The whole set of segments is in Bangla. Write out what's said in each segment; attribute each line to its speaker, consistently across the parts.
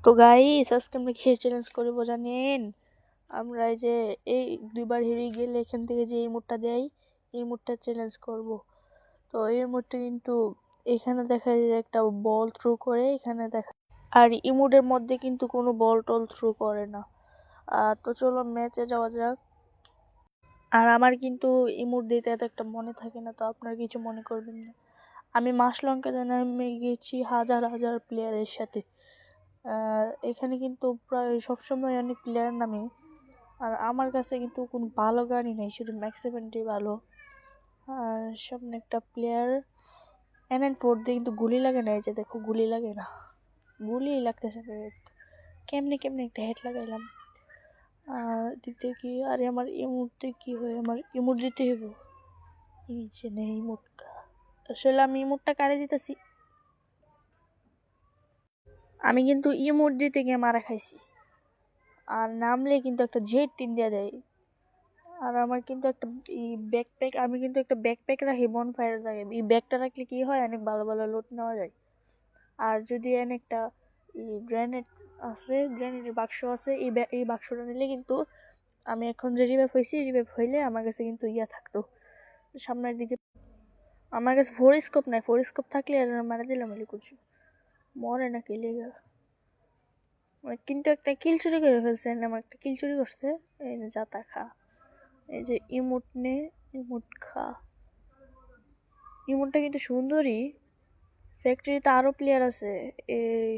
Speaker 1: তো গাইস আজকে আমরা কিসের চ্যালেঞ্জ করব জানেন? আমরা এই যে এই দুইবার হেরে গেলে এখান থেকে যে ইমোটটা দেয় এই ইমোটটা চ্যালেঞ্জ করব। তো এই ইমোটটা কিন্তু এখানে দেখা যায় একটা বল থ্রো করে, এখানে দেখা আর ইমোটের মধ্যে কিন্তু কোনো বল টল থ্রো করে না। তো চলো ম্যাচে যাওয়া যাক। আর আমার কিন্তু ইমোট দিতে এত একটা মনে থাকে না, তো আপনারা কিছু মনে করবেন না। আমি মাসলঙ্কা নামে গেছি হাজার হাজার প্লেয়ারের সাথে। এখানে কিন্তু প্রায় সবসময় অনেক প্লেয়ার নামে, আর আমার কাছে কিন্তু কোনো ভালো গাড়ি নেই, শুধু ম্যাক্স 70 ভালো। আর সামনে একটা প্লেয়ার NN4 দিয়ে কিন্তু গুলি লাগে না, এই যে দেখো গুলি লাগে না, গুলি লাগতেছে না। কেমনে কেমনে একটা হেড লাগাইলাম। দিক দিয়ে কি আরে আমার ইমোটে কি হয়, আমার ইমোট দিতে হইব। এই যে নেই ইমোট, আসলে আমি ইমোটটা কারে দিতেছি, আমি কিন্তু ইমোট দিতে গিয়ে মারা খাইছি। আর নামলে কিন্তু একটা Z3 দিয়ে দেয়। আর আমার কিন্তু একটা ব্যাকপ্যাক, আমি কিন্তু একটা ব্যাকপ্যাক রাখি বনফায়ার জায়গায়। এই ব্যাগটা রাখলে কি হয়, অনেক ভালো ভালো লুট নেওয়া যায়। আর যদি একটা গ্রেনেড আছে, গ্রেনেডের বাক্স আছে, এই বাক্সটা নিলে কিন্তু আমি এখন যে রিভাইভ হয়েছি, রিভাইভ হইলে আমার কাছে কিন্তু থাকতো সামনের দিকে। আমার কাছে ফোর স্কোপ নাই, ফোর স্কোপ থাকলে আর মারা দিলাম কিছু মরে না কি লেগে। কিন্তু একটা কিল চুরি করে ফেলছে, আমার একটা কিল চুরি করছে। এই যে যাতা খা, এই যে ইমোট নে, ইমোট খা। ইমোটটা কিন্তু সুন্দরই। ফ্যাক্টরিতে আরও প্লেয়ার আছে, এই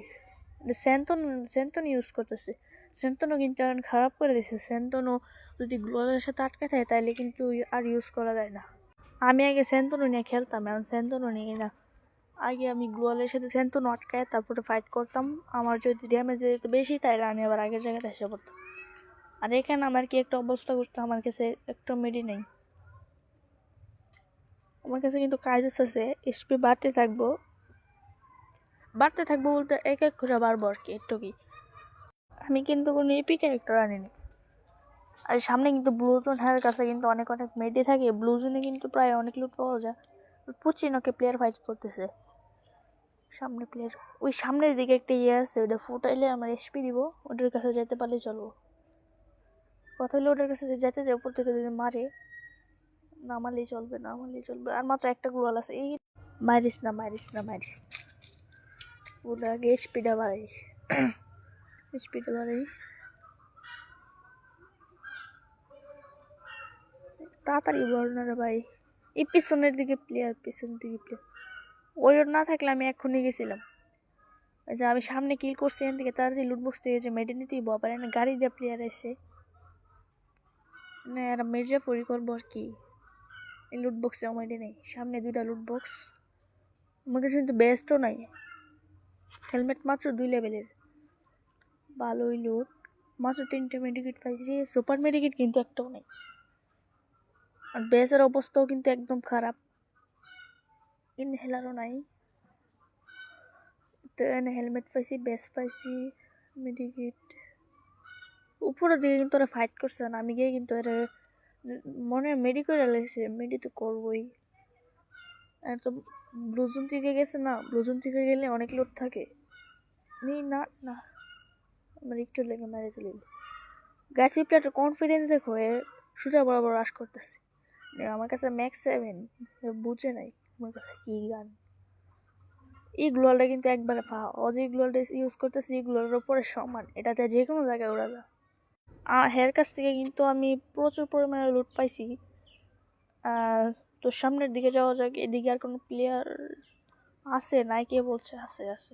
Speaker 1: সেন্টন ইউজ করতেছে। সেন্টনও কিন্তু এখন খারাপ করে দিছে। সেন্টনও যদি গ্লোয়ালের সাথে আটকে থাকে তাহলে কিন্তু আর ইউজ করা যায় না। আমি আগে সেন্টনও নিয়ে খেলতাম, এখন সেন্টনও নিয়ে না। আগে আমি গ্লোয়ালের সাথে সেন্টনও আটকায় তারপরে ফাইট করতাম। আমার যদি ড্যামেজ যেত বেশি তাহলে আমি আবার আগের জায়গাতে এসে পড়তাম। আর এখানে আমার কি একটা অবস্থা করতো, আমার কাছে একটা মেডি নেই। আমার কাছে কিন্তু কাইরুস আছে, এসপি বাড়তে থাকবো বলতে এক এক করে বাড়বো আর কি, একটু কি। আমি কিন্তু কোনো এপি ক্যারেক্টার আনিনি। আর সামনে কিন্তু ব্লুজোন হের কাছে কিন্তু অনেক অনেক মেডি থাকে। ব্লুজোনে কিন্তু প্রায় অনেক লুট পাওয়া যায়। পুচিনোকে প্লেয়ার ফাইট করতেছে সামনে প্লেয়ার। ওই সামনের দিকে একটা আছে, ওটা ফুটাইলে আমার এসপি দিব, ওটার কাছে যেতে পারলে চলবো। কথা হলে ওটার কাছে যেতে যায়, উপর থেকে যদি মারে, নামালেই চলবে, আর মাত্র একটা গ্লোয়াল আছে। এই মারিস না ওটা আগে এইচপিটা বাড়াই, তাড়াতাড়ি বল না রে ভাই। এই পিছনের দিকে প্লেয়ার, ওই না থাকলে আমি এক্ষুনি গেছিলাম। যে আমি সামনে কিল করছি, এখান থেকে তাড়াতাড়ি লুটবক্স থেকে যে মেডে নিতেই বাবার না, গাড়ি দিয়ে প্লেয়ার এসে না এরা মির্জাপুরি করবো আর কি। এই লুটবক্সে আমার নেই, সামনে দুইটা লুটবক্স। আমার কাছে কিন্তু বেস্টও নাই, হেলমেট মাত্র 2 লেভেলের, ভালোই লুট। মাত্র 3টে মেডিকেট পাইছি, সুপার মেডিকেট কিন্তু একটাও নেই। আর বেসের অবস্থাও কিন্তু একদম খারাপ, ইনহেলারও নাই। তো এনে হেলমেট পাইছি, বেস পাইছি, মেডিকেট। উপরের দিকে কিন্তু ওরা ফাইট করছে না, আমি গিয়ে কিন্তু এরা মনে মেডি করে লাগছে, মেডি তো করবোই। আর তো ব্লুজোন থেকে গেছে না, ব্লুজোন থেকে গেলে অনেক লোড থাকে। না না, আমার একটু লেগে মেরে দিল। গাছি প্লেয়ারটার কনফিডেন্স দেখো, সোজা বরাবর রাশ করতেছে। আমার কাছে ম্যাক্স 7 বুঝে নাই আমার কাছে কি গান। এই গ্লোয়ালটা কিন্তু একবারে অজি গ্লোয়ালটা ইউজ করতেছে, এই গ্লোয়ালের উপরে সমান, এটাতে যে কোনো জায়গায় ওরা যায়। হের কাছ থেকে কিন্তু আমি প্রচুর পরিমাণে লুট পাইছি। তো সামনের দিকে যাওয়া যাক। এদিকে আর কোনো প্লেয়ার আছে নাই, কে বলছে আছে আছে।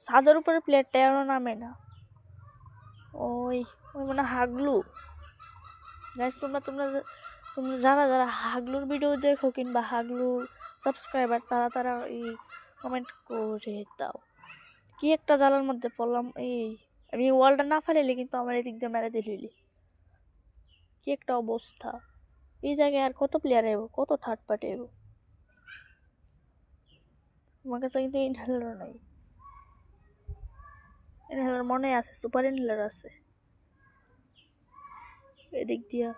Speaker 1: ছাদের উপরে প্লেয়ারটা এরও নামে না, ওই ওই মানে হাগলু। গাইস তোমরা তোমরা তোমরা যারা যারা হাগলুর ভিডিও দেখো কিংবা হাগলু সাবস্ক্রাইবার, তারা এই কমেন্ট করে দাও। কি একটা জ্বালার মধ্যে পড়লাম, আমি ওয়ালটা না ফেলে কিন্তু আমার এদিক দিয়ে মেরে দিলি। কি একটা অবস্থা। এই জায়গায় আর কত প্লেয়ার এবো, কত থার্ড পার্টি এবো। আমার কাছে কিন্তু ইনহেলার নাই, ইনহেলার মনে আছে, সুপার ইনহেলার আছে। এদিক দিয়া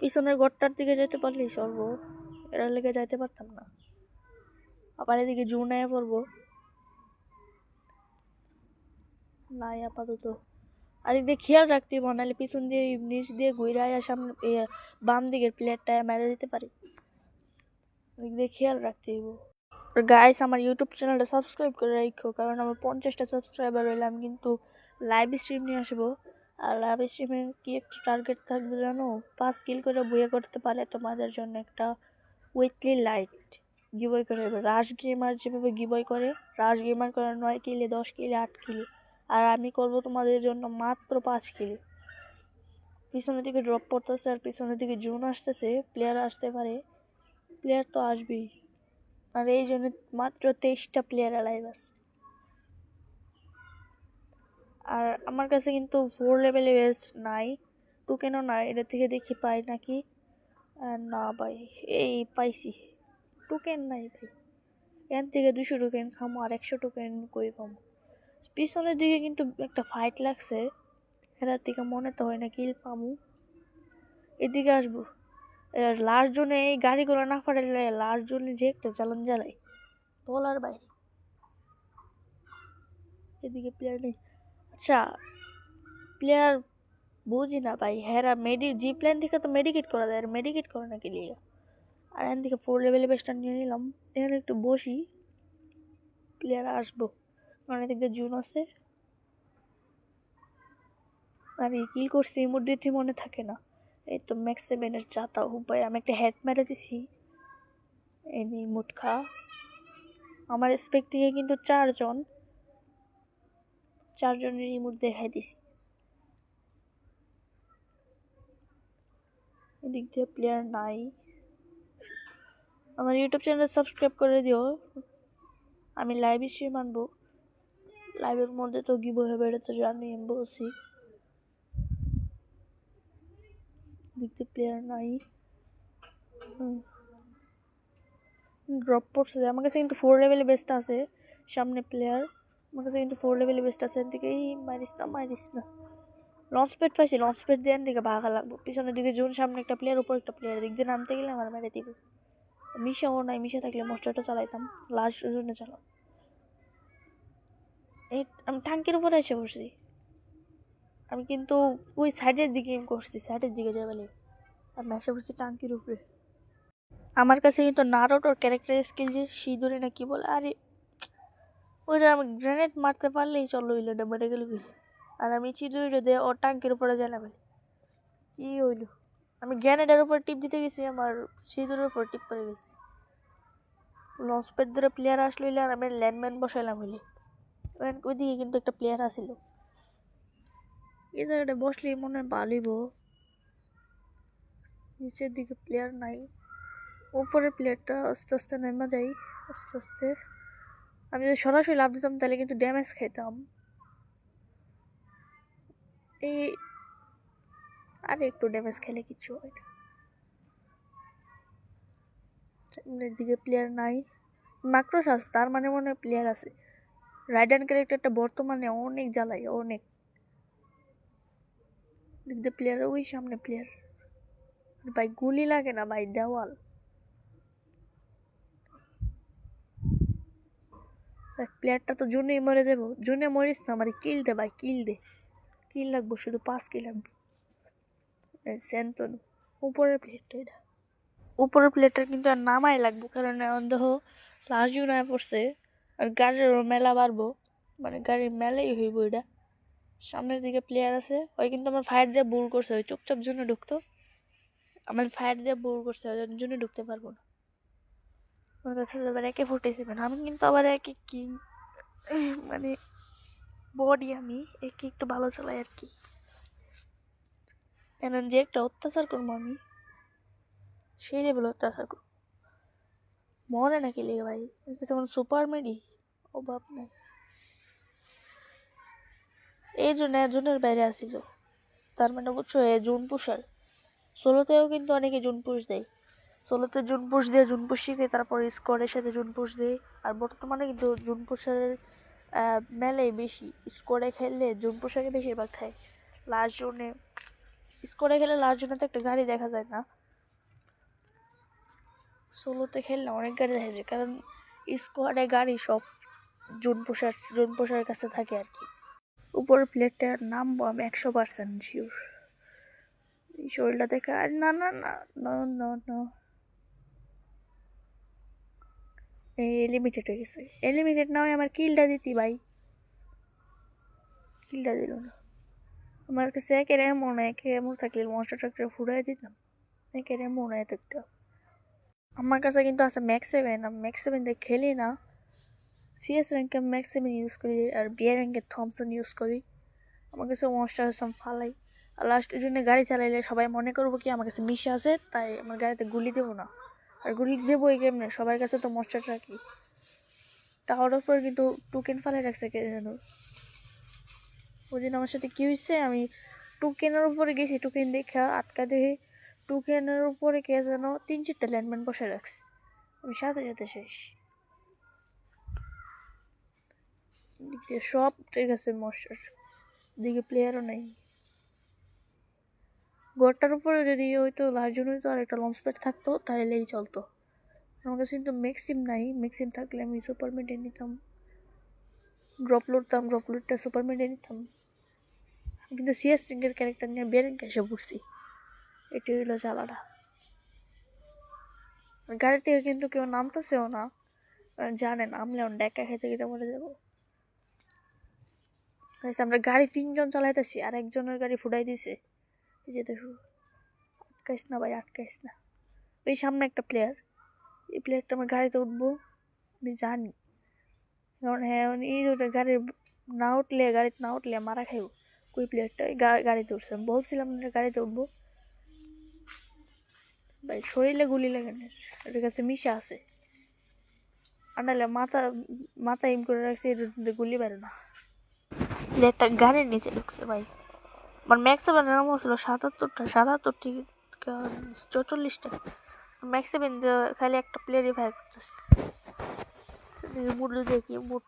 Speaker 1: পিছনের ঘরটার দিকে যেতে পারলেই সর্ব, এরা লেগে যাইতে পারতাম না। আবার এদিকে জুন আয়া পড়বো। নাই আপাতত। আর এদিকে খেয়াল রাখতে হবে, নাহলে পিছন দিয়ে নিচ দিয়ে ঘুরে আয়া সামনে বাম দিকের প্লেয়ারটা মেরে দিতে পারি। এদিক দিয়ে খেয়াল রাখতে হইব। গাইস, আমার ইউটিউব চ্যানেলটা সাবস্ক্রাইব করে রাখো, কারণ আমার 50টা সাবস্ক্রাইবার হইলে আমি কিন্তু লাইভ স্ট্রিম নিয়ে আসবো। আর লাইভ স্ট্রিমে কি একটা টার্গেট থাকবে জানো? 5 কিল করে বইয়ে করতে পারে তোমাদের জন্য একটা উইকলি লাইট গিবই করে দেবে। রাশ গেমার যেভাবে গিবই করে, রাশ গেমার করে 9 কিলে, 10 কিলে, 8 কিলে, আর আমি করব তোমাদের জন্য মাত্র 5 কিলে। পিছনের দিকে ড্রপ পড়তেছে আর পিছনের দিকে জুন আসতেছে, প্লেয়ার আসতে পারে, প্লেয়ার তো আসবেই। আর এই জন্য মাত্র 23টা প্লেয়ার লাইভ আছে। আর আমার কাছে কিন্তু 4 লেভেলে বেস্ট নাই, টোকেনও নাই। এটা থেকে দেখি পাই নাকি। না ভাই, এই পাইছি, টোকেন নাই ভাই। এখান থেকে 200 টোকেন খামো আর 100 টোকেন কই পামো? পিছনের দিকে কিন্তু একটা ফাইট লাগছে, এটার থেকে মনে তো হয় না কিল পামু। এদিকে আসবো লাস্ট জোনে, এই গাড়িগুলো না ফাটাইলে লাস্ট জোনে যে একটা চালান জ্বালাই বলার বাইরে। এদিকে প্লেয়ার নেই। আচ্ছা, প্লেয়ার বুঝি না ভাই, হেরা জি প্ল্যান থেকে তো মেডিকেট করা যায়, আর মেডিকেট করে না কি লিগা? আর এখান থেকে 4 লেভেলে বেস্টটা নিয়ে নিলাম। এখানে একটু বসি, প্লেয়ার আসবো, কারণ এদিক দিয়ে জুন আছে। আমি কিল করছি এই মধ্যে মনে থাকে না। এই তো ম্যাক্স 7-এর চাতা উপায়, আমি একটা হেড মেরে দিছি। এই মুটখা আমার স্পেক্টিংয়ে কিন্তু 4জনের রিমোট দেখাই দিছি। এদিক দিয়ে প্লেয়ার নাই। আমার ইউটিউব চ্যানেল সাবস্ক্রাইব করে দিও, আমি লাইভ স্ট্রিম আনবো। লাইভের মধ্যে তো গিভ হবে, এটা তো জানি, আমি বলছি। দেখতে প্লেয়ার নাই, ড্রপ পড়ছে। আমার কাছে কিন্তু 4 লেভেলে বেস্ট আছে, সামনে প্লেয়ার। আমার কাছে কিন্তু 4 লেভেলে বেস্ট আছে। এদিকে মারিস না। লঞ্চ প্যাড পাইছি, লঞ্চ প্যাড দিয়ে দিকে ভাগা লাগবো। পিছনের দিকে জোন, সামনে একটা প্লেয়ার, উপর একটা প্লেয়ার। দিক দিয়ে নামতে গেলে আমার মেরে দিবে। মিশাও নাই, মিশা থাকলে মোস্টারটা চালাইতাম, লাস্ট জোনে চালাও। এই আমি ট্যাঙ্কের উপরে এসে বসছি। আমি কিন্তু ওই সাইডের দিকে করছি, সাইডের দিকে যাবে। আমি এসে বসছি ট্যাঙ্কির উপরে। আমার কাছে কিন্তু নারুটোর ক্যারেক্টার স্কিল যে সিঁদুরে না কি বলে, আরে ওইটা আমি গ্রেনেড মারতে পারলেই চলো, ওইটা মেরে গেল। আর আমি চিদুইটা দিয়ে ও ট্যাঙ্কের উপরে জ্বালাম। কি হইল? আমি গ্রেনেডের উপর টিপ দিতে গেছি, আমার সিঁদুরের উপর টিপ পড়ে গেছে। লঞ্চ প্যাড ধরে প্লেয়ার আসলো, আর আমি ল্যান্ডম্যান বসাইলাম হইলে। ওইদিকে কিন্তু একটা প্লেয়ার আসিল। এই জায়গাটা বসলেই মনে হয় পালিব। নিচের দিকে প্লেয়ার নাই, উপরের প্লেয়ারটা আস্তে আস্তে নেমে যাই, আস্তে আস্তে। আমি যদি সরাসরি লাভ দিতাম তাহলে কিন্তু ড্যামেজ খাইতাম। এই আর একটু ড্যামেজ খেলে কিছু হয় না। সামনের দিকে প্লেয়ার নাই, মাক্রোস আছে, তার মানে মনে হয় প্লেয়ার আছে। রাইডান ক্যারেক্টারটা বর্তমানে অনেক জ্বালাই, অনেক। দিক দিয়ে প্লেয়ার, ওই সামনে প্লেয়ার। ভাই গুলি লাগে না ভাই, দেওয়াল। প্লেয়ারটা তো জুনেই মরে যাবো। জুনে মরিস না, আমার কিল দে ভাই, কিল দে। কিল লাগবো, শুধু 5 কিল লাগবে। সেন্তনু উপরের প্লেটটা, এটা উপরের প্লেটটা কিন্তু আর নামাই লাগবো, কারণ দেহ লাস্ট জুন আয় পড়ছে। আর গাড়িরও মেলা বাড়বো, মানে গাড়ির মেলাই হইব এটা। সামনের দিকে প্লেয়ার আছে, ওই কিন্তু আমার ফায়ার দিয়ে বোর করছে, ওই চুপচাপ জন্য ঢুকতো। আমার ফায়ার দিয়ে বোর করছে, ওই জন্য ঢুকতে পারবো না। আমার কাছে আবার AK-47, আমি কিন্তু আবার একে কি মানে বডি, আমি একে একটু ভালো চালাই আর কি। এখন যে একটা অত্যাচার করবো আমি, সেই লেভেল অত্যাচার করবো। মরে নাকি লেগে ভাই, যেমন সুপার মেডি অভাব নাই। এই জন্য জুনের বাইরে আসিল, তার মানে বুঝছো, জুন পুষার। সোলোতেও কিন্তু অনেকে জুন পুষ দেয়, সোলোতে জুন পুষ দিয়ে জুন পুষ শিখে তারপর স্কোয়াডের সাথে জুন পুষ দেয়। আর বর্তমানে কিন্তু জুন পুষারের মেলাই বেশি, স্কোয়াডে খেললে জুন পুষারে বেশিরভাগ খায়। লাস্ট জোনে স্কোয়াডে খেলে লাস্ট জোনে তো একটা গাড়ি দেখা যায় না, সোলোতে খেললে অনেক গাড়ি দেখা যায়, কারণ স্কোয়াডে গাড়ি সব জুন পোষার কাছে থাকে আর কি। উপরের প্লেটটার নামবো আমি 100% শিওর। এই শরীরটা দেখে আর না না না না না না লিমিটেড হয়ে গেছে। লিমিটেড না হয় আমার কিলটা দিতি ভাই, কিলটা দিল না। আমার কাছে একের এমন থাকলে মনস্টার ট্রাকটা ফুরাই দিতাম, একের এমন থাকতো। আমার কাছে কিন্তু আছে ম্যাক্স 7, আমি ম্যাক্স 7 দিয়ে খেলি না। সিএস র্যাঙ্কে ম্যাক্স 7 ইউজ করি আর বিয়ার র্যাঙ্কে থমসন ইউজ করি। আমার কাছে মনস্টার সাম ফালাই। আর লাস্টের জন্য গাড়ি চালাইলে সবাই মনে করবো কি আমার কাছে মিশা আছে, তাই আমার গাড়িতে গুলি দেবো না। আর গুলি দেবো এই কেমনে, সবার কাছে তো মনস্টার ট্রাকি। টাওয়ার উপর কিন্তু টোকেন ফালাই রাখছে কে যেন। ওই দিন আমার সাথে কি হয়েছে, আমি টোকেনের উপরে গেছি, টোকেন দেখা আটকা দেখে টোকেনের উপরে কে যেন 3-4টা ল্যান্ডম্যান বসে রাখছে। আমি সাথে সাথে শেষ। সব ঠিক আছে মনস্টার, দিকে প্লেয়ারও নাই। ঘরটার উপরে যদি হয়তো লার্জন হইতো আর একটা লঞ্চ প্যাড থাকতো তাহলেই চলতো। আমার কাছে কিন্তু ম্যাক্সিম নাই, ম্যাক্সিম থাকলে আমি সুপার মিডে নিতাম, ড্রপ লুটটা সুপার মিডে নিতাম। কিন্তু সিএস রিঙ্গের ক্যারেক্টার নিয়ে বেরেঙ্কে এসে পড়ছি, এটি হইলো জ্বালাটা। গাড়ি থেকে কিন্তু কেউ নামতেছেও না, কারণ জানেন আমলে ডেকা খেতে খেতে মরে যাবো। আমরা গাড়ি 3জন চালাইতেছি আর একজনের গাড়ি ফুটাই দিছে। এই যে দেখো, আটকাইস না ভাই, আটকাইস না। ওই সামনে একটা প্লেয়ার, এই প্লেয়ারটা আমার গাড়িতে উঠবো আমি জানি, কারণ হ্যাঁ এই গাড়ির গাড়িতে না উঠলে মারা খাইব। ওই প্লেয়ারটা গাড়িতে উঠছে, আমি বলছিলাম গাড়িতে উঠবো। ভাই শরীরে গুলি লাগে না, এটার কাছে মিশা আছে। আর নাহলে মাথা ইম করে রাখছে, এটা গুলি বেরো না। একটা গাড়ির নিচে ঢুকছে ভাই। আমার ম্যাক্সিমাম নাম ছিল 77টা থেকে 44টা। ম্যাক্সিমাম খালি একটা প্লেয়ারই ফায়ার করতেছে। মুড দেখি মুড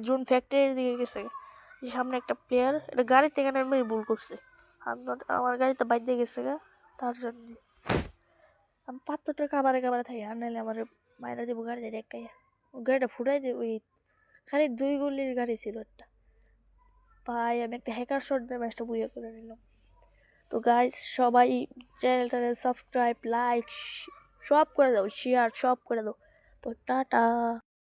Speaker 1: জুন ফ্যাক্টরির দিকে গেছে, সামনে একটা প্লেয়ার, এটা গাড়ি থেকে নেমে ভুল করছে। আমার গাড়িতে বাইক দিয়ে গেছে গা, তার জন্য আমি 75 কাবারে থাকি। আর নাহলে আমার মায়েরা দেবো গাড়ি রেখাইয়া, গাড়িটা ফুটাই দেবো। ওই খালি 2 গুলির গাড়ি ছিল একটা। ভাই আমি একটা হ্যাকার শট দিয়ে ম্যাচটা বুইয়া করে নিলাম। তো গাইস সবাই চ্যানেলটারে সাবস্ক্রাইব, লাইক সব করে দাও, শেয়ার সব করে দাও। তো টাটা।